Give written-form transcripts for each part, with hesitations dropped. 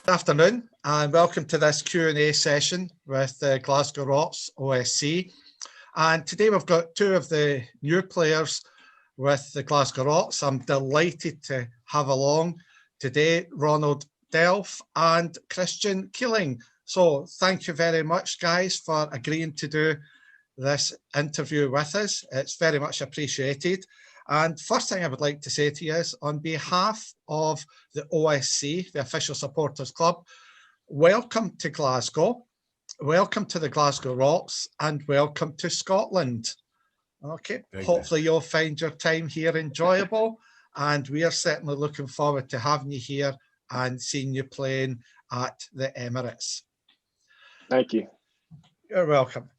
Good afternoon and welcome to this Q&A session with the Glasgow Rocks OSC. And today we've got two of the new players with the Glasgow Rocks. I'm delighted to have along today Ronald Delph and Christian Keeling. So thank you very much, guys, for agreeing to do this interview with us. It's very much appreciated. And first thing I would like to say to you is, on behalf of the OSC, the Official Supporters Club, welcome to Glasgow, welcome to the Glasgow Rocks, and welcome to Scotland. Okay, hopefully you'll find your time here enjoyable, and we are certainly looking forward to having you here and seeing you playing at the Emirates. Thank you. You're welcome.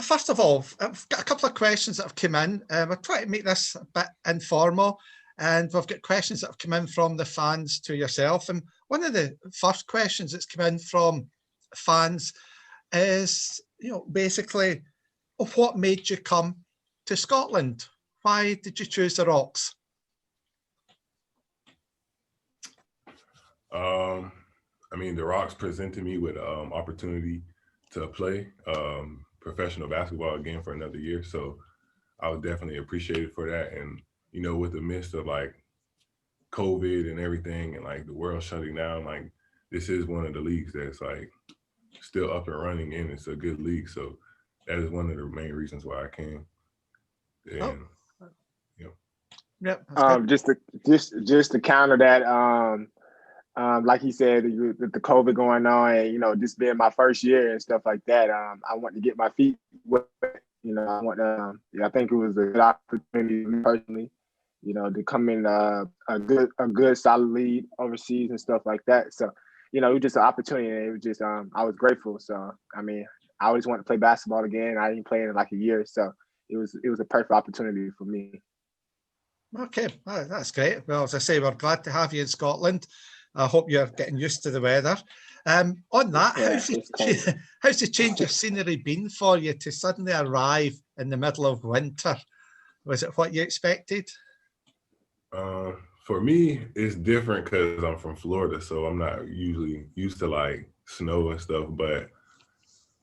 First of all, I've got a couple of questions that have come in. We're trying to make this a bit informal, and we've got questions that have come in from the fans to yourself. And one of the first questions that's come in from fans is, basically, what made you come to Scotland? Why did you choose the Rocks? The Rocks presented me with opportunity to play professional basketball again for another year. So I was definitely appreciated for that. And, with the midst of like COVID and everything and like the world shutting down, like this is one of the leagues that's like still up and running, and it's a good league. So that is one of the main reasons why I came. And, Yep. Just to counter that, like he said, with the COVID going on, and this being my first year and stuff like that, I want to get my feet wet. I want to. I think it was a good opportunity personally, to come in a good solid lead overseas and stuff like that. So, it was just an opportunity. And it was just I was grateful. So I always wanted to play basketball again. I didn't play in like a year, so it was a perfect opportunity for me. Okay, that's great. Well, as I say, we're glad to have you in Scotland. I hope you're getting used to the weather. On that, how's the change of scenery been for you to suddenly arrive in the middle of winter? Was it what you expected? For me, it's different because I'm from Florida, so I'm not usually used to like snow and stuff. But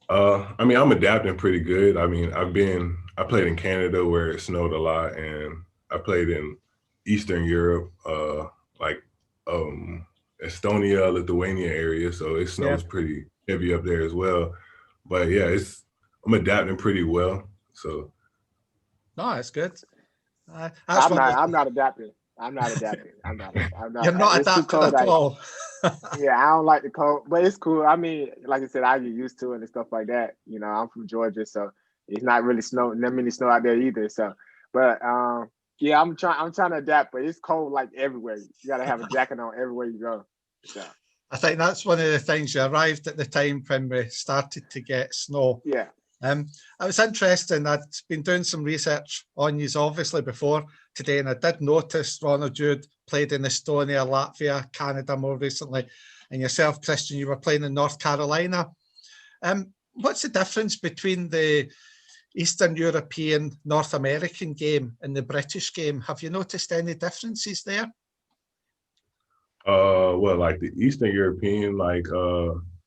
I'm adapting pretty good. I played in Canada where it snowed a lot, and I played in Eastern Europe, Estonia, Lithuania area, so it snows pretty heavy up there as well. But yeah, I'm adapting pretty well. So no, that's good. I'm not adapting. I'm not adapting. I'm not. You're not adapting at all. Yeah, I don't like the cold, but it's cool. Like I said, I get used to it and stuff like that. I'm from Georgia, so it's not really not many snow out there either. So, but yeah, I'm trying to adapt, but it's cold like everywhere. You got to have a jacket on everywhere you go. So I think that's one of the things. You arrived at the time when we started to get snow. Yeah. It was interesting. I'd been doing some research on you obviously before today, and I did notice, Ronald, you'd played in Estonia, Latvia, Canada more recently, and yourself, Christian, you were playing in North Carolina. What's the difference between the Eastern European, North American game and the British game? Have you noticed any differences there? Well, like the Eastern European,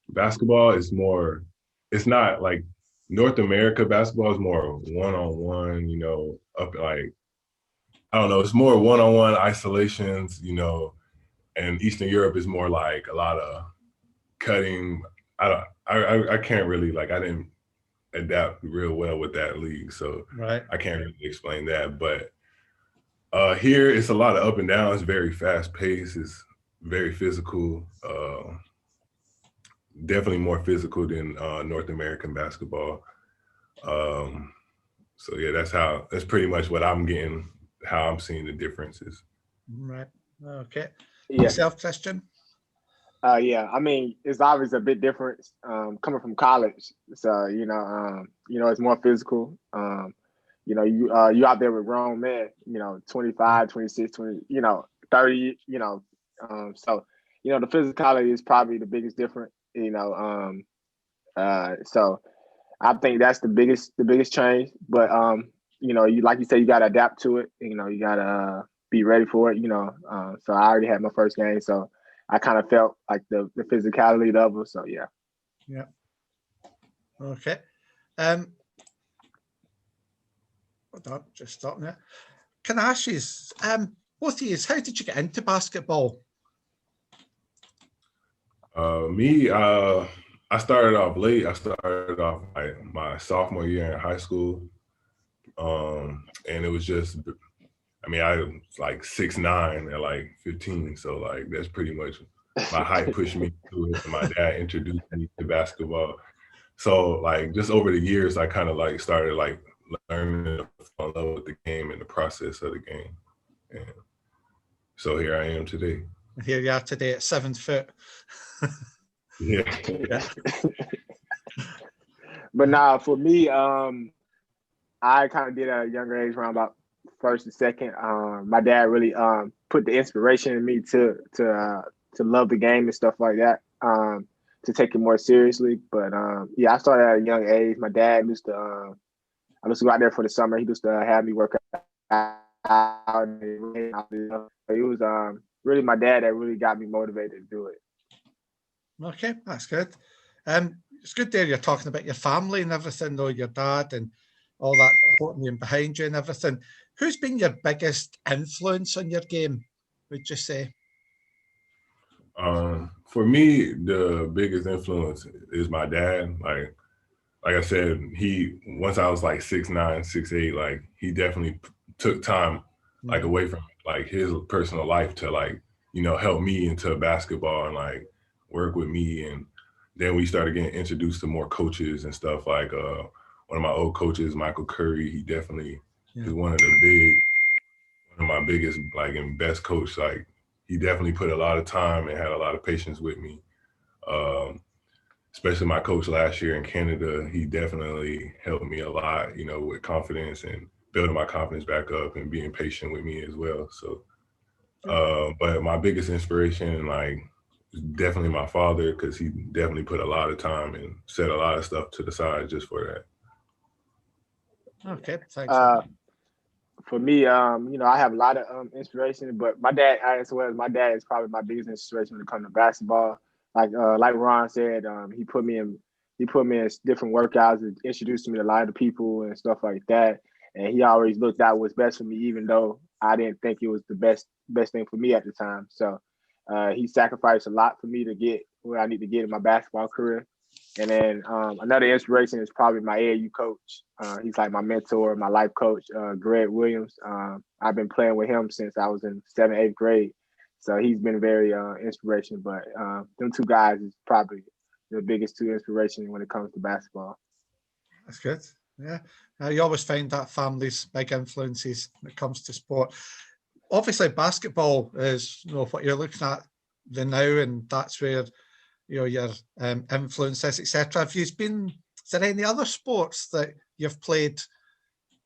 basketball is more, it's not like North America basketball is more one-on-one, up like, I don't know, it's more one-on-one isolations, and Eastern Europe is more like a lot of cutting. I can't really, I didn't adapt real well with that league, so right. I can't really explain that. But here it's a lot of up and down. It's very fast paced. It's very physical. Definitely more physical than North American basketball. So yeah, that's pretty much what I'm getting, how I'm seeing the differences. Right. Okay. Yeah. Yourself, Christian? Yeah, it's obviously a bit different coming from college. So, it's more physical. You out there with grown men, 25, 26, 20, 30, so, the physicality is probably the biggest difference, so I think that's the biggest change. But, you like you said, you got to adapt to it. You got to be ready for it, so I already had my first game. So I kind of felt like the physicality level. So yeah. Yeah. Okay. Hold on, just stopping it. Can I ask you, both of you, how did you get into basketball? I started off late. I started off my sophomore year in high school. And it was just, I was like 6'9" at like 15. So like, that's pretty much my height pushed me through it. And my dad introduced me to basketball. So like, just over the years, I kind of like started like learning to fall in love with the game and the process of the game. And so here I am today. Here you are today at 7 foot. Yeah. But nah, for me, I kind of did at a younger age, around about first and second. My dad really put the inspiration in me to love the game and stuff like that, to take it more seriously. But yeah, I started at a young age. My dad used to, I used to go out there for the summer. He used to have me work out. It was really my dad that really got me motivated to do it. Okay, that's good. It's good there you're talking about your family and everything, though, your dad and all that supporting you and behind you and everything. Who's been your biggest influence on your game, would you say? For me, the biggest influence is my dad. Like I said, once I was like 6'9", 6'8", like he definitely took time like away from like his personal life to like, help me into basketball and like work with me. And then we started getting introduced to more coaches and stuff. Like one of my old coaches, Michael Curry, he definitely is one of my biggest like and best coach. Like he definitely put a lot of time and had a lot of patience with me. Especially my coach last year in Canada, he definitely helped me a lot, with confidence and building my confidence back up and being patient with me as well. So, but my biggest inspiration, like, is definitely my father, because he definitely put a lot of time and set a lot of stuff to the side just for that. Okay, thanks. For me, I have a lot of inspiration, but my dad, as well as my dad, is probably my biggest inspiration when it comes to basketball. Like Ron said, he put me in different workouts and introduced me to a lot of people and stuff like that. And he always looked out what's best for me, even though I didn't think it was the best thing for me at the time. So he sacrificed a lot for me to get where I need to get in my basketball career. And then another inspiration is probably my AAU coach. He's like my mentor, my life coach, Greg Williams. I've been playing with him since I was in 7th, 8th grade. So he's been very inspirational. But them two guys is probably the biggest two inspirations when it comes to basketball. That's good. Yeah. You always find that family's big influences when it comes to sport. Obviously, basketball is what you're looking at the now, and that's where your influences, etc. Is there any other sports that you've played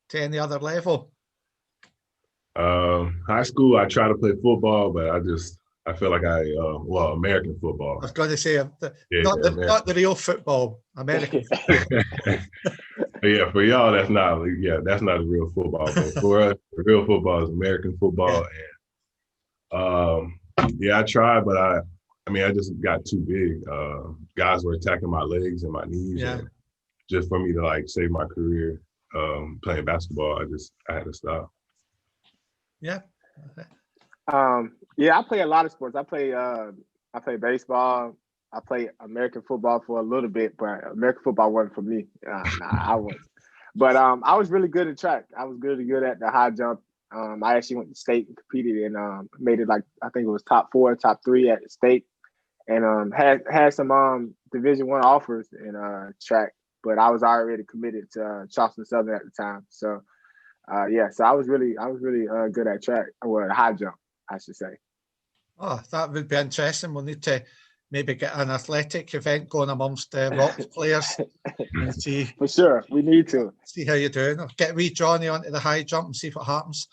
to any other level? High school, I try to play football, but I feel like American football. I was going to say, not the real football, American football. Yeah, for y'all, that's not a real football. But for us, the real football is American football. Yeah. And I tried, but I just got too big. Guys were attacking my legs and my knees. Yeah. And just for me to like save my career playing basketball, I had to stop. Yeah. I play a lot of sports. I play baseball. I played American football for a little bit, but American football wasn't for me. I wasn't. But I was really good at track. I was really good at the high jump. I actually went to state and competed and made it, like, I think it was top 4, top 3 at the state, and had some Division I offers in track. But I was already committed to Charleston Southern at the time. So so I was really good at track, or high jump, I should say. Oh, that would be interesting. We'll need to maybe get an athletic event going amongst the Rocks players and see. For sure, we need to see how you're doing. I'll get wee Johnny onto the high jump and see what happens.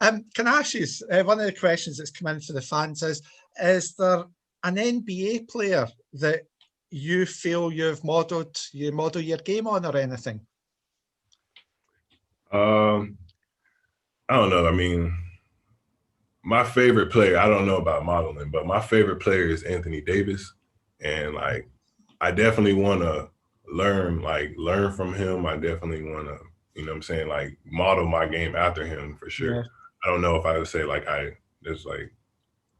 Can I ask you, one of the questions that's come in for the fans is there an NBA player that you feel you model your game on, or anything? I don't know. I mean, my favorite player, I don't know about modeling, but my favorite player is Anthony Davis. And like, I definitely want to learn from him. I definitely want to, you know what I'm saying, like model my game after him for sure. Yeah. I don't know if I would say like there's like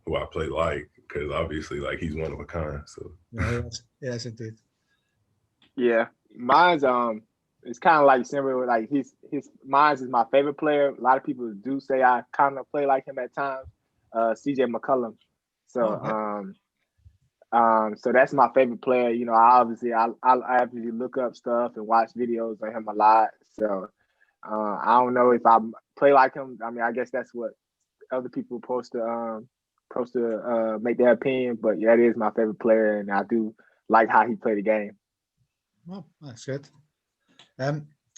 who I play like, because obviously like he's one of a kind. So Yeah, yes, indeed. Yeah, mine's it's kind of like similar with like mine's is my favorite player. A lot of people do say I kind of play like him at times. CJ McCollum. So so that's my favorite player. You know, I obviously look up stuff and watch videos of him a lot. So I don't know if I play like him. I mean, I guess that's what other people supposed to make their opinion. But yeah, that is my favorite player, and I do like how he played the game. Well, that's good.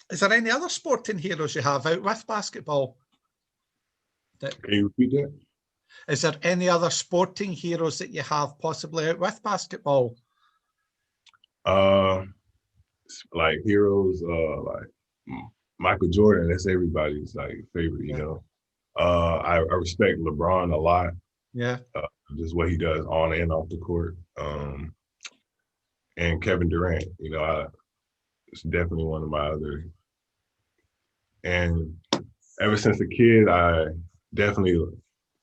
Is there any other sporting heroes you have out with basketball? Can you repeat that? Is there any other sporting heroes that you have possibly out with basketball? Like heroes, like Michael Jordan. That's everybody's like favorite, you know. I respect LeBron a lot. Yeah. Just what he does on and off the court. And Kevin Durant, you know, it's definitely one of my other. And ever since a kid, I definitely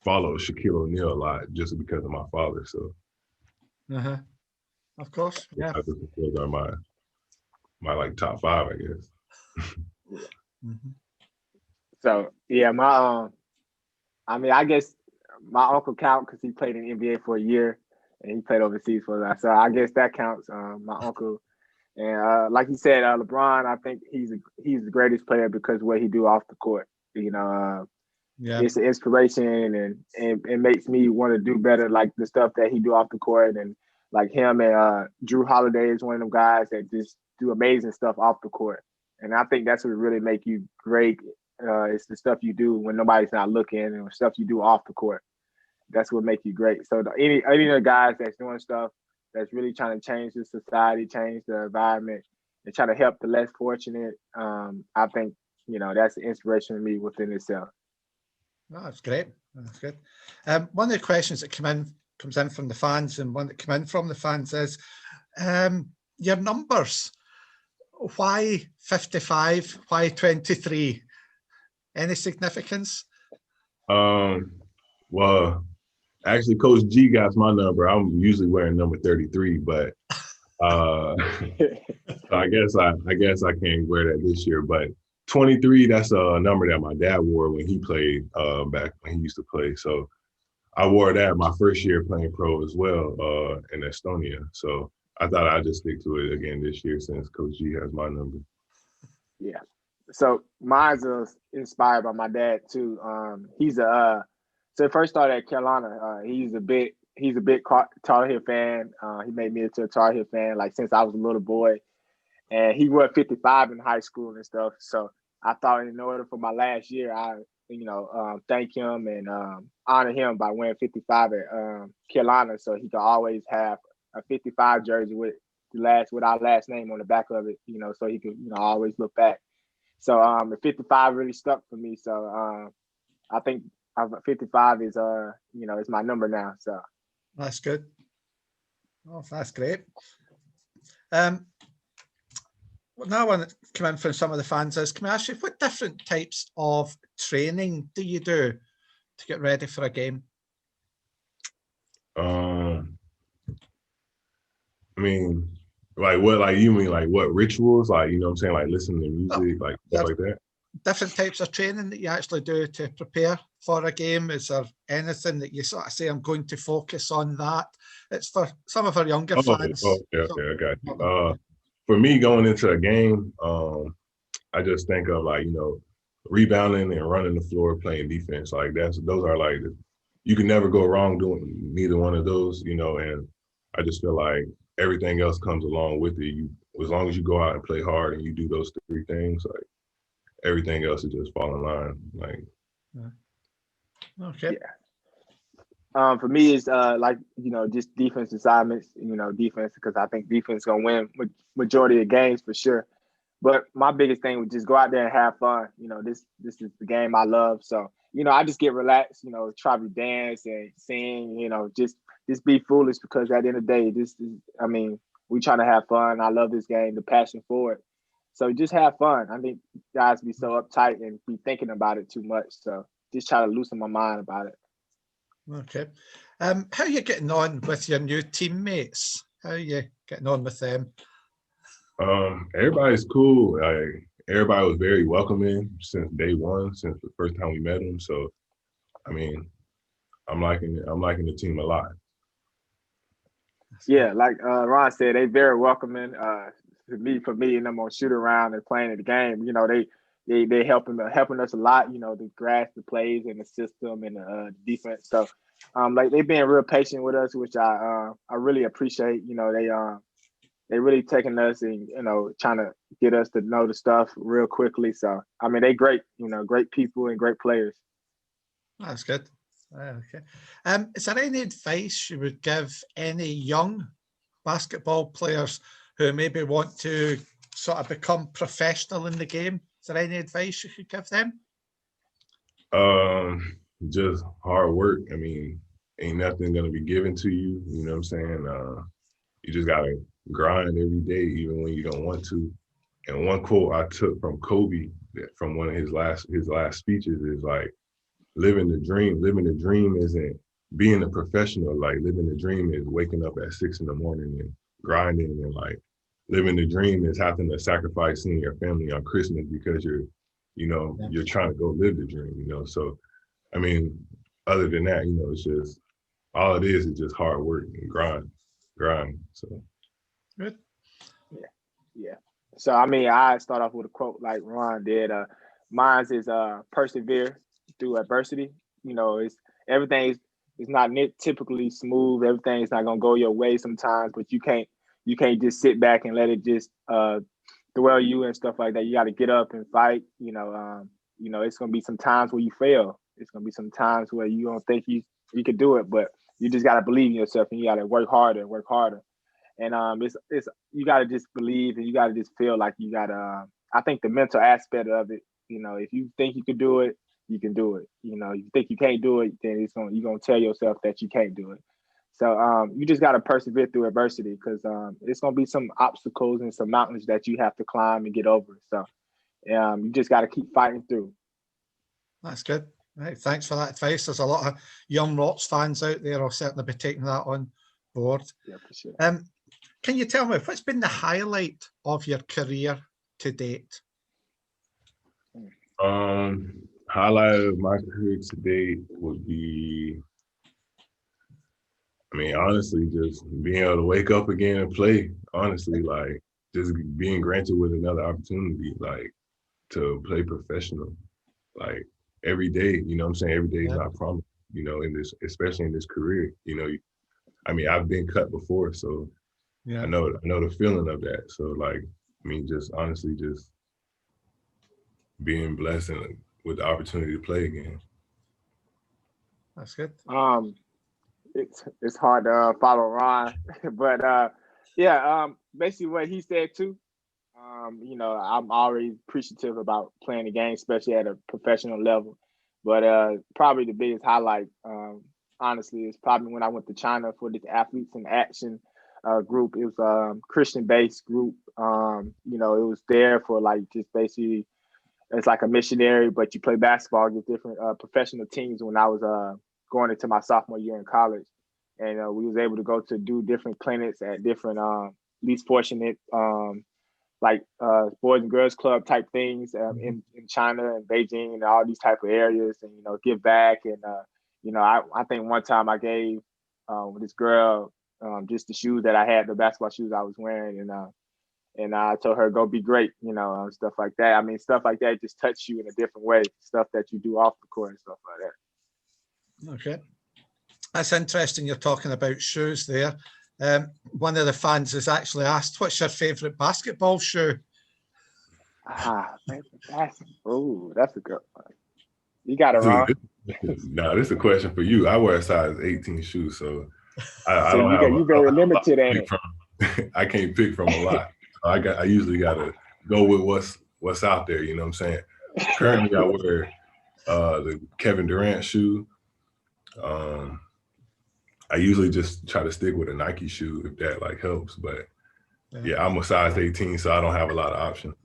followed Shaquille O'Neal a lot just because of my father. So, of course, yeah. Those are my like top 5, I guess. So yeah, I mean, I guess my uncle count because he played in the NBA for a year and he played overseas for that. So I guess that counts. My uncle, and like you said, LeBron. I think he's the greatest player because of what he do off the court. You know, it's an inspiration and it makes me want to do better, like the stuff that he do off the court, and like him and Drew Holiday is one of them guys that just do amazing stuff off the court. And I think that's what really make you great. It's the stuff you do when nobody's not looking and stuff you do off the court. That's what makes you great. So any of the guys that's doing stuff that's really trying to change the society, change the environment, and try to help the less fortunate, I think, you know, that's the inspiration for me within itself. Oh, that's great. That's good. One of the questions that comes in from the fans, and one that came in from the fans is your numbers. Why 55? Why 23? Any significance? Well, actually, Coach G got my number. I'm usually wearing number 33, but so I guess I can't wear that this year. But 23, that's a number that my dad wore when he played back when he used to play. So I wore that my first year playing pro as well in Estonia. So I thought I'd just stick to it again this year since Coach G has my number. Yeah. So mine's inspired by my dad too. He's so it first started at Carolina. He's a big Tar Heel fan. He made me into a Tar Heel fan like since I was a little boy. And he wore 55 in high school and stuff. So I thought in order for my last year, I thank him and honor him by wearing 55 at Carolina, so he could always have a 55 jersey with our last name on the back of it, you know, so he could always look back. So the 55 really stuck for me. So I think 55 is is my number now. So that's good. Oh, that's great. Now one that came in from some of the fans is, can I ask you, what different types of training do you do to get ready for a game? I mean, like what, like you mean like what rituals, like, you know what I'm saying, like listening to music, like stuff like that? Different types of training that you actually do to prepare for a game. Is there anything that you sort of say, I'm going to focus on that? It's for some of our younger fans. Okay, I got you. For me, going into a game, I just think of like, rebounding and running the floor, playing defense. Like those are like, you can never go wrong doing neither one of those, and I just feel like everything else comes along with it. As long as you go out and play hard and you do those 3 things, like everything else is just fall in line. Like, okay. Yeah. For me, it's just defense assignments, defense, because I think defense is going to win majority of games for sure. But my biggest thing was just go out there and have fun. You know, this is the game I love. So, you know, I just get relaxed, you know, try to dance and sing, you know, just be foolish, because at the end of the day, I mean, we trying to have fun. I love this game, the passion for it. So just have fun. I think guys be so uptight and be thinking about it too much. So just try to loosen my mind about it. Okay. How are you getting on with your new teammates? How are you getting on with them? Everybody's cool. Everybody was very welcoming since day one, since the first time we met them. So, I mean, I'm liking it. I'm liking the team a lot. Yeah, like Ron said, they very welcoming. For me, and I'm gonna shoot around and playing the game. You know, they helping us a lot. You know, to grasp the plays and the system and the defense. So, like they've been real patient with us, which I really appreciate. You know, they really taking us and, you know, trying to get us to know the stuff real quickly. So, I mean, they great. You know, great people and great players. That's good. Okay. Is there any advice you would give any young basketball players who maybe want to sort of become professional in the game? Is there any advice you could give them? Just hard work. I mean, ain't nothing gonna be given to you. You know what I'm saying? You just gotta grind every day, even when you don't want to. And one quote I took from Kobe from one of his last speeches is like, living the dream. Living the dream isn't being a professional. Like living the dream is waking up at 6 a.m. and grinding, and like living the dream is having to sacrifice seeing your family on Christmas because you're trying to go live the dream, you know? So, I mean, other than that, you know, it's just, all it is just hard work and grind. So. Good. Yeah. So, I mean, I start off with a quote like Ron did. Mine is persevere through adversity. You know, everything is not typically smooth. Everything is not gonna go your way sometimes, but you can't just sit back and let it just dwell you and stuff like that. You got to get up and fight. You know, it's gonna be some times where you fail. It's gonna be some times where you don't think you could do it, but you just got to believe in yourself and you got to work harder and work harder. And it's you got to just believe and you got to just feel like you got to. I think the mental aspect of it. You know, if you think you can do it, you can do it. You know, you think you can't do it, then you're gonna tell yourself that you can't do it. So you just gotta persevere through adversity, because it's gonna be some obstacles and some mountains that you have to climb and get over. So you just gotta keep fighting through. That's good. Right, thanks for that advice. There's a lot of young Rots fans out there. I'll certainly be taking that on board. Yeah, for sure. Can you tell me what's been the highlight of your career to date? Highlight of my career to date would be, I mean, honestly, just being able to wake up again and play. Honestly, like just being granted with another opportunity, like to play professional, like every day. You know what I'm saying? Every day is not promised. You know, especially in this career. You know, I mean, I've been cut before, so I know the feeling of that. So like, I mean, just honestly, just being blessed and with the opportunity to play again. That's good. It's hard to follow Ron, but basically what he said too. You know, I'm always appreciative about playing the game, especially at a professional level. But probably the biggest highlight, honestly, is probably when I went to China for this Athletes in Action group. It was a Christian-based group. You know, it was there for like just basically. It's like a missionary, but you play basketball against different professional teams. When I was going into my sophomore year in college, and we was able to go to do different clinics at different least fortunate boys and girls club type things in China and Beijing and all these type of areas, and you know, give back. And you know, I think one time I gave this girl just the shoes that I had, the basketball shoes I was wearing, and I told her, go be great, you know, stuff like that. I mean, stuff like that just touch you in a different way, stuff that you do off the court and stuff like that. Okay. That's interesting you're talking about shoes there. One of the fans has actually asked, what's your favourite basketball shoe? Oh, that's a good one. You got it wrong. No, this is a question for you. I wear a size 18 shoe, so I don't have. You very limited at it. I can't pick from a lot. I usually got a go with what's out there. You know what I'm saying? Currently, I wear the Kevin Durant shoe. I usually just try to stick with a Nike shoe if that like helps. But yeah, I'm a size 18, so I don't have a lot of options.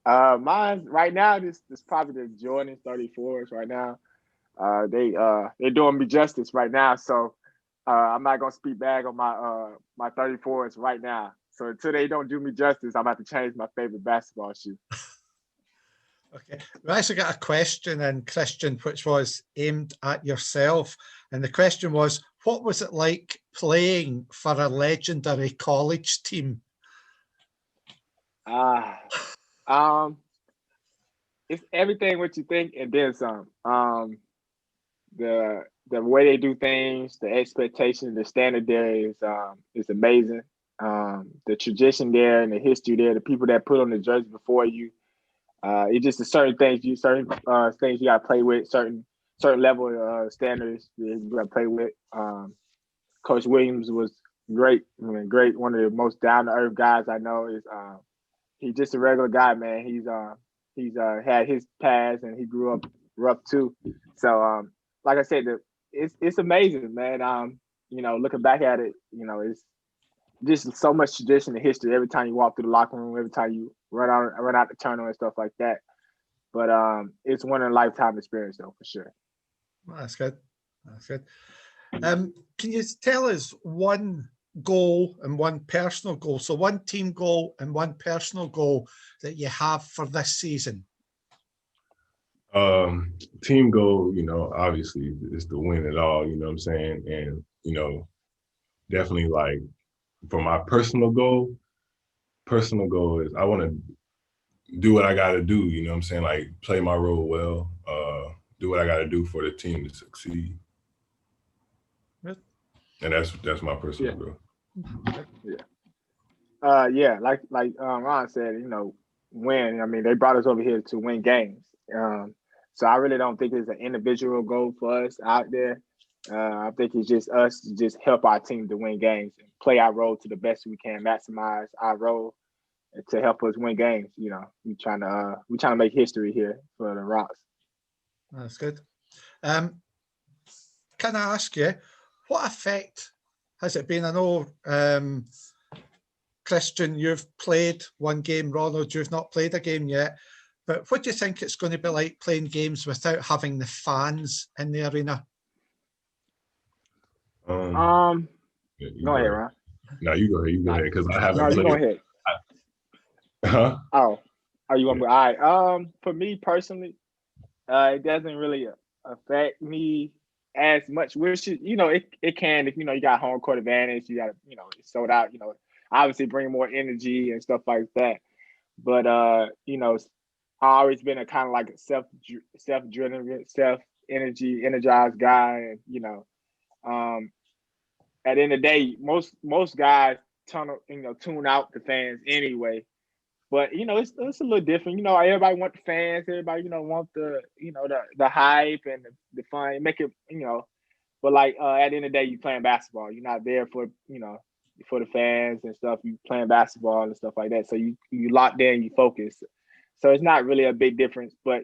Mine right now, this probably the Jordan 34s right now. They're doing me justice right now. So I'm not gonna speak back on my 34s right now. So until they don't do me justice, I'm about to change my favorite basketball shoe. Okay, we actually got a question in, Christian, which was aimed at yourself. And the question was, what was it like playing for a legendary college team? It's everything what you think and then some. The way they do things, the expectation, the standard there is amazing. The tradition there and the history there, the people that put on the jersey before you, it's just certain things you gotta play with, certain level of standards you gotta play with. Coach Williams was great. I mean, great. One of the most down to earth guys I know. He's just a regular guy, man. He's had his past and he grew up rough too. So like I said, it's amazing, man. Looking back at it, it's just so much tradition and history. Every time you walk through the locker room, every time you run out the tunnel and stuff like that. But it's one in a lifetime experience, though, for sure. Well, that's good. That's good. Can you tell us one goal and one personal goal? So one team goal and one personal goal that you have for this season. Team goal, obviously is to win it all, you know what I'm saying? And, definitely like for my personal goal is I want to do what I got to do, you know what I'm saying? Like play my role well, do what I got to do for the team to succeed. Good. And that's my personal goal. Like Ron said, win. I mean, they brought us over here to win games. So I really don't think it's an individual goal for us out there. I think it's just us to just help our team to win games and play our role to the best we can, maximize our role to help us win games. We trying to make history here for the Rocks. That's good. Can I ask you, what effect has it been? I know, Christian, you've played one game. Ronald, you've not played a game yet. But what do you think it's going to be like playing games without having the fans in the arena? Go ahead, Ron. No, you go ahead. You go ahead, because I haven't. No, you go ahead. Oh, you want me? All right. For me personally, it doesn't really affect me as much. Which it can if you got home court advantage. You got it's sold out. Obviously bring more energy and stuff like that. But I've always been a kind of like a self-driven, energized guy, and at the end of the day, most guys tune out the fans anyway. But it's a little different. Everybody want the fans. Everybody want the the hype and the fun. Make it But like at the end of the day, you playing basketball. You're not there for for the fans and stuff. You playing basketball and stuff like that. So you locked in, you focus. So it's not really a big difference. But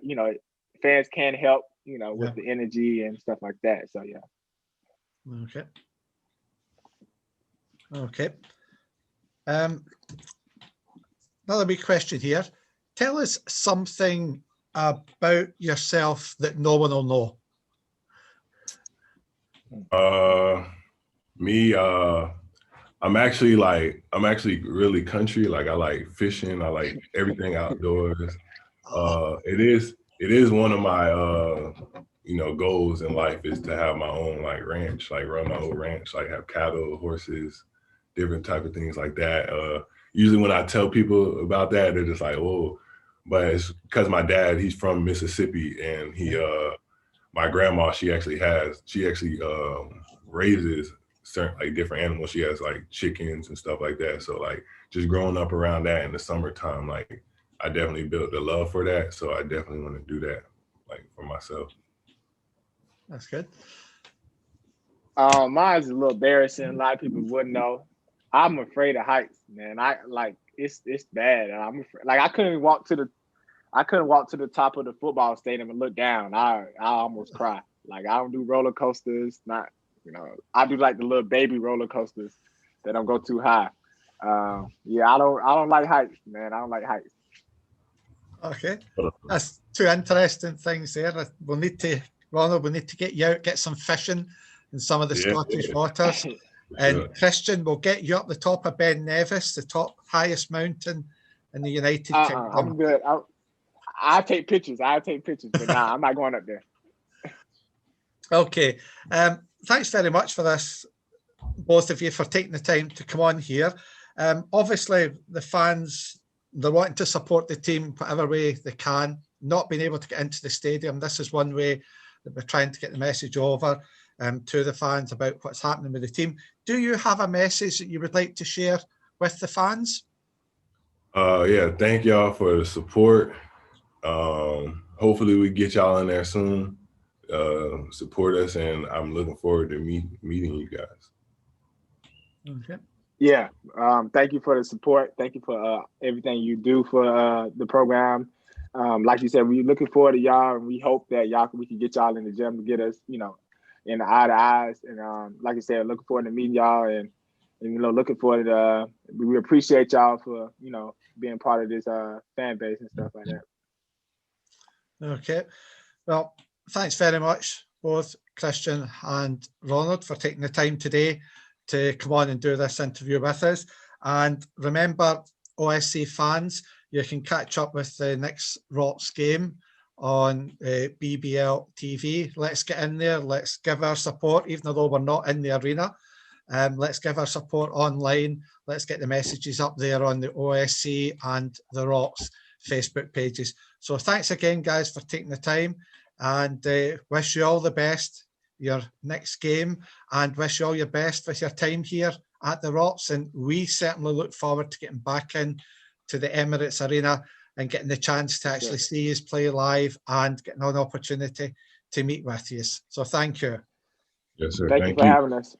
fans can help with the energy and stuff like that. So yeah. Okay. Another big question here. Tell us something about yourself that no one will know. Me, I'm actually really country. Like I like fishing. I like everything outdoors. It is one of my goals in life is to have my own like ranch, like run my own ranch, like have cattle, horses, different type of things like that. Usually when I tell people about that, they're just like, "Oh," but it's because my dad, he's from Mississippi, and my grandma, she actually raises certain like different animals. She has like chickens and stuff like that. So like just growing up around that in the summertime, like I definitely built a love for that. So I definitely want to do that like for myself. That's good. Mine's a little embarrassing. A lot of people wouldn't know. I'm afraid of heights, man. It's bad. And I'm afraid, like I couldn't walk to the top of the football stadium and look down. I almost cry. Like I don't do roller coasters. Not, I do like the little baby roller coasters that don't go too high. Yeah, I don't like heights, man. I don't like heights. Okay, that's two interesting things there. Ronald, we need to get you out, get some fishing in some of the Scottish waters. And Christian, we'll get you up the top of Ben Nevis, the top highest mountain in the United Kingdom. I'm good. I'll take pictures. But nah, I'm not going up there. Okay. Thanks very much for this, both of you, for taking the time to come on here. Obviously, the fans, they're wanting to support the team whatever way they can. Not being able to get into the stadium, this is one way that we're trying to get the message over to the fans about what's happening with the team. Do you have a message that you would like to share with the fans? Yeah, thank y'all for the support. Hopefully we get y'all in there soon. Support us, and I'm looking forward to meeting you guys. Okay. Yeah. Thank you for the support. Thank you for everything you do for the program. Like you said, we're looking forward to y'all, and we hope that we can get y'all in the gym to get us, in the eye to eyes. And like I said, looking forward to meeting y'all, and looking forward to. We appreciate y'all for being part of this fan base and stuff like that. Okay. Well, thanks very much, both Christian and Ronald, for taking the time today to come on and do this interview with us. And remember, OSC fans, you can catch up with the next Rocks game on BBL TV. Let's get in there. Let's give our support, even though we're not in the arena. Let's give our support online. Let's get the messages up there on the OSC and the Rocks Facebook pages. So thanks again, guys, for taking the time, and wish you all the best your next game, and wish you all your best with your time here at the Rocks. And we certainly look forward to getting back in to the Emirates Arena and getting the chance to actually see you play live and getting an opportunity to meet with you. So thank you. Yes, sir. Thank you for having us.